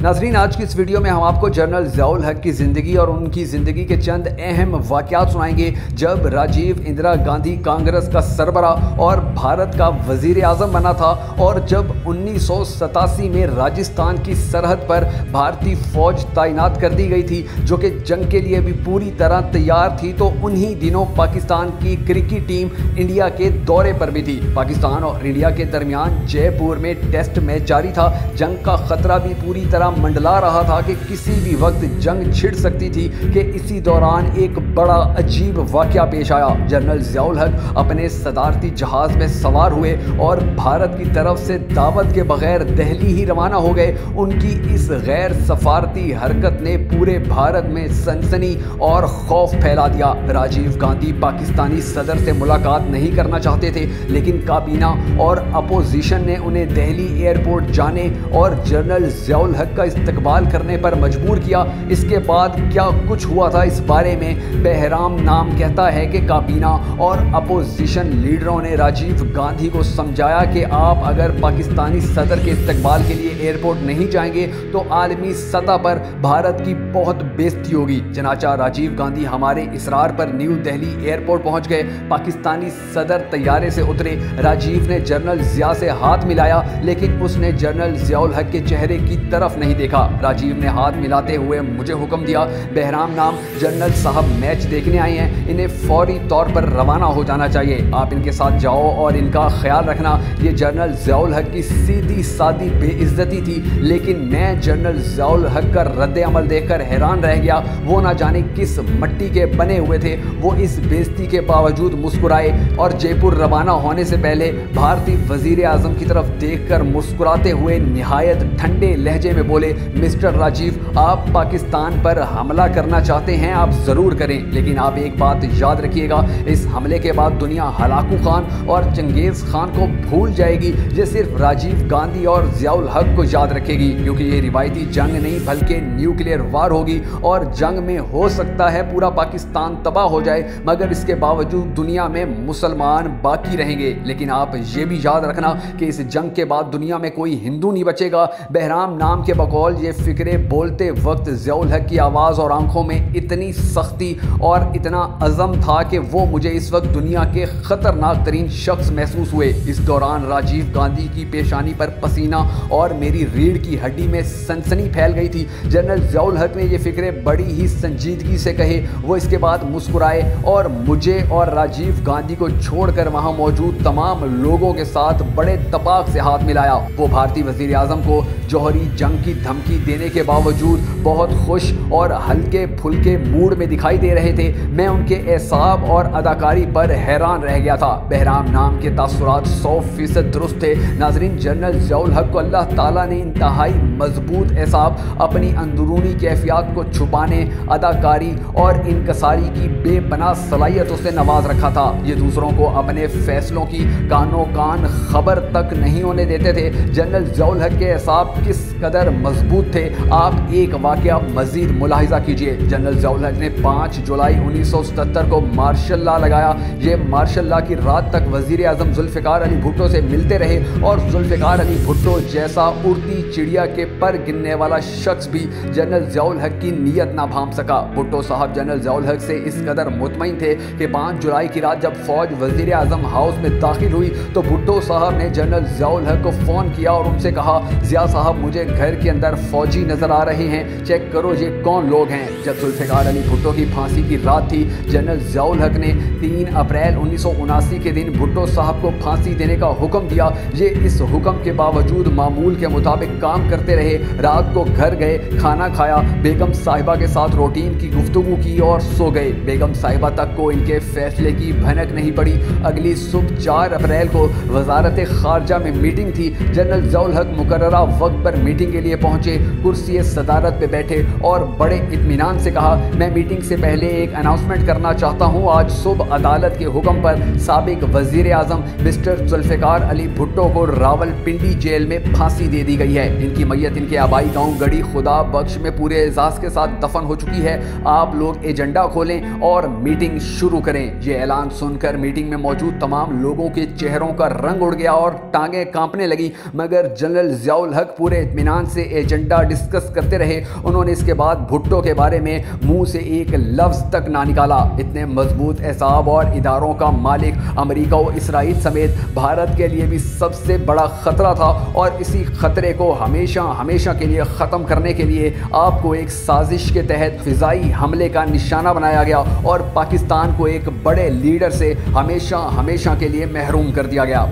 नाजरीन, आज की इस वीडियो में हम आपको जनरल ज़ियाउल हक की ज़िंदगी और उनकी ज़िंदगी के चंद अहम वाक़यात सुनाएंगे जब राजीव इंदिरा गांधी कांग्रेस का सरबराह और भारत का वज़ीर आज़म बना था और जब 1987 में राजस्थान की सरहद पर भारतीय फ़ौज तैनात कर दी गई थी जो कि जंग के लिए भी पूरी तरह तैयार थी। तो उन्हीं दिनों पाकिस्तान की क्रिकेट टीम इंडिया के दौरे पर भी थी। पाकिस्तान और इंडिया के दरमियान जयपुर में टेस्ट मैच जारी था। जंग का खतरा भी पूरी तरह मंडला रहा था कि किसी भी वक्त जंग छिड़ सकती थी कि इसी दौरान एक बड़ा अजीब वाक़या पेश आया। जनरल ज़ियाउल हक अपने सदारती जहाज़ में सवार हुए और भारत की तरफ से दावत के बगैर दिल्ली ही रवाना हो गए। उनकी इस गैर सफारती हरकत ने पूरे भारत में सनसनी और खौफ फैला दिया। राजीव गांधी पाकिस्तानी सदर से मुलाकात नहीं करना चाहते थे, लेकिन काबीना और अपोजिशन ने उन्हें दिल्ली एयरपोर्ट जाने और जनरल ज़ियाउल हक का इस्तकबाल करने पर मजबूर किया। इसके बाद क्या कुछ हुआ था इस बारे में बहराम नाम कहता है कि काबीना और अपोजिशन लीडरों ने राजीव गांधी को समझाया कि आप अगर पाकिस्तानी सदर के इस्तकबाल के लिए एयरपोर्ट नहीं जाएंगे तो आलमी सतह पर भारत की बहुत बेइज्जती होगी। चनाचा राजीव गांधी हमारे इसरार पर न्यू दिल्ली एयरपोर्ट पहुंच गए। पाकिस्तानी सदर तैयारे से उतरे। राजीव ने जनरल ज़िया से हाथ मिलाया, लेकिन उसने जनरल ज़ियाउल हक के चेहरे की तरफ नहीं देखा। राजीव ने हाथ मिलाते हुए मुझे हुक्म दिया, बहराम नाम जनरल साहब मैच देखने आए हैं, इन्हें फौरी तौर पर रवाना हो जाना चाहिए। आप इनके साथ जाओ और इनका ख्याल रखना। ये जनरल ज़ियाउल हक की सीधी सादी बेइज्जती थी, लेकिन मैं जनरल ज़ियाउल हक का रद्द अमल देखकर हैरान रह गया। वो ना जाने किस मिट्टी के बने हुए थे। वो इस बेइज्जती के बावजूद मुस्कुराए और जयपुर रवाना होने से पहले भारतीय वज़ीर आज़म की तरफ देखकर मुस्कुराते हुए निहायत ठंडे लहजे में बोले, मिस्टर राजीव, आप पाकिस्तान पर हमला करना चाहते हैं, आप ज़रूर करें, लेकिन आप एक बात याद रखिएगा, इस हमले के बाद दुनिया हलाकू खान और चंगेज़ खान को भूल जाएगी। ये सिर्फ राजीव गांधी और ज़ियाउल हक को याद रखेगी, क्योंकि ये रिवायती जंग नहीं बल्कि न्यूक्लियर वार होगी और जंग में हो सकता है पूरा पाकिस्तान तबाह हो जाए, मगर इसके बावजूद दुनिया में मुसलमान बाकी रहेंगे। लेकिन आप ये भी याद रखना कि इस जंग के बाद दुनिया में कोई हिंदू नहीं बचेगा। बहराम नाम के बकौल ये फिक्रे बोलते वक्त ज़ियाउल हक की आवाज़ और आंखों में इतनी सख्ती और इतना अज़म था कि वो मुझे इस वक्त दुनिया के ख़तरनाक तरीन शख्स महसूस हुए। इस दौरान राजीव गांधी की पेशानी पर पसीना और मेरी रीढ़ की हड्डी में सनसनी फैल गई थी। जनरल ज़ियाउल हक ने ये फिक्रे बड़ी ही संजीदगी से कहे। वो इसके बाद मुस्कुराए और मुझे और राजीव गांधी को छोड़कर वहाँ मौजूद तमाम लोगों के साथ बड़े तपाक से हाथ मिलाया। वो भारतीय वज़ीर आज़म को जौहरी जंग की धमकी देने के बावजूद बहुत खुश और हल्के फुल्के मूड में दिखाई दे रहे थे। मैं उनके एहसाब और अदाकारी पर हैरान रह गया था। बहराम नाम के तासुरात 100% दुरुस्त थे। नाजरीन, जनरल ज़ियाउल हक को अल्लाह ताला ने इंतहाई मजबूत एहसाब, अपनी अंदरूनी कैफियत को छुपाने, अदाकारी और इनकसारी की बेपनाह सलाहियतों से नवाज रखा था। ये दूसरों को अपने फैसलों की कानो कान खबर तक नहीं होने देते थे। जनरल ज़ियाउल हक के एहसाब किस कदर मजबूत थे, आप एक वाक़या मज़ीद मुलाहिज़ा कीजिए। जनरल ज़ियाउल हक ने 5 जुलाई 1977 को मार्शल लॉ लगाया। ये मार्शल लॉ की रात तक वज़ीर आज़म ज़ुल्फ़िकार अली भुट्टो से मिलते रहे और ज़ुल्फ़िकार अली भुट्टो जैसा उड़ती चिड़िया के पर गिनने वाला शख्स भी जनरल ज़ियाउल हक की नीयत ना भांप सका। भुट्टो साहब जनरल ज़ियाउल हक से इस कदर मुतमईन थे कि 5 जुलाई की रात जब फ़ौज वज़ीर आज़म हाउस में दाखिल हुई तो भुट्टो साहब ने जनरल ज़ियाउल हक को फ़ोन किया और उनसे कहा, ज़िया साहब, मुझे घर के अंदर फ़ौजी नज़र आ रहे हैं, चेक करो ये कौन लोग हैं। जब ज़ुल्फ़िकार अली भुट्टो की फांसी की रात थी, जनरल ज़ियाउल हक ने 3 अप्रैल 1979 के दिन भुट्टो साहब को फांसी देने का हुक्म दिया। ये इस हुक्म के बावजूद मामूल के मुताबिक काम करते रहे। रात को घर गए, खाना खाया, बेगम साहिबा के साथ रूटीन की गुफ्तगू की और सो गए। बेगम साहिबा तक को इनके फैसले की भनक नहीं पड़ी। अगली सुबह 4 अप्रैल को वजारत खारजा में मीटिंग थी। जनरल ज़ियाउल हक मुकर्ररा वक्त पर मीटिंग के लिए पहुंचे, कुर्सी सदारत पे बैठे और बड़े इत्मीनान से कहा, मैं मीटिंग से पहले एक अनाउंसमेंट करना चाहता हूं। आज सुबह अदालत के हुक्म पर साबिक वज़ीर आज़म मिस्टर ज़ुल्फ़िकार अली भुट्टो को रावलपिंडी जेल में फांसी दे दी गई है। इनकी मैयत इनके आबाई गांव गढ़ी खुदा बख्श में पूरे एजाज़ के साथ दफन हो चुकी है। आप लोग एजेंडा खोलें और मीटिंग शुरू करें। ये ऐलान सुनकर मीटिंग में मौजूद तमाम लोगों के चेहरों का रंग उड़ गया और टांगें कांपने लगी, मगर जनरल ज़ियाउल हक पूरे इत्मीनान से ایجنڈا ڈسکس کرتے رہے, انہوں نے اس کے بعد بھٹو کے بارے میں منہ سے ایک لفظ تک نہ نکالا. اتنے مضبوط احزاب اور اداروں کا مالک امریکہ و اسرائیل سمیت بھارت کے لیے بھی سب سے بڑا خطرہ تھا, اور اسی خطرے کو ہمیشہ کے لیے ختم کرنے کے لیے آپ کو ایک سازش کے تحت فضائی حملے کا نشانہ بنایا گیا اور پاکستان کو ایک بڑے لیڈر سے ہمیشہ کے لیے محروم کر دیا گیا.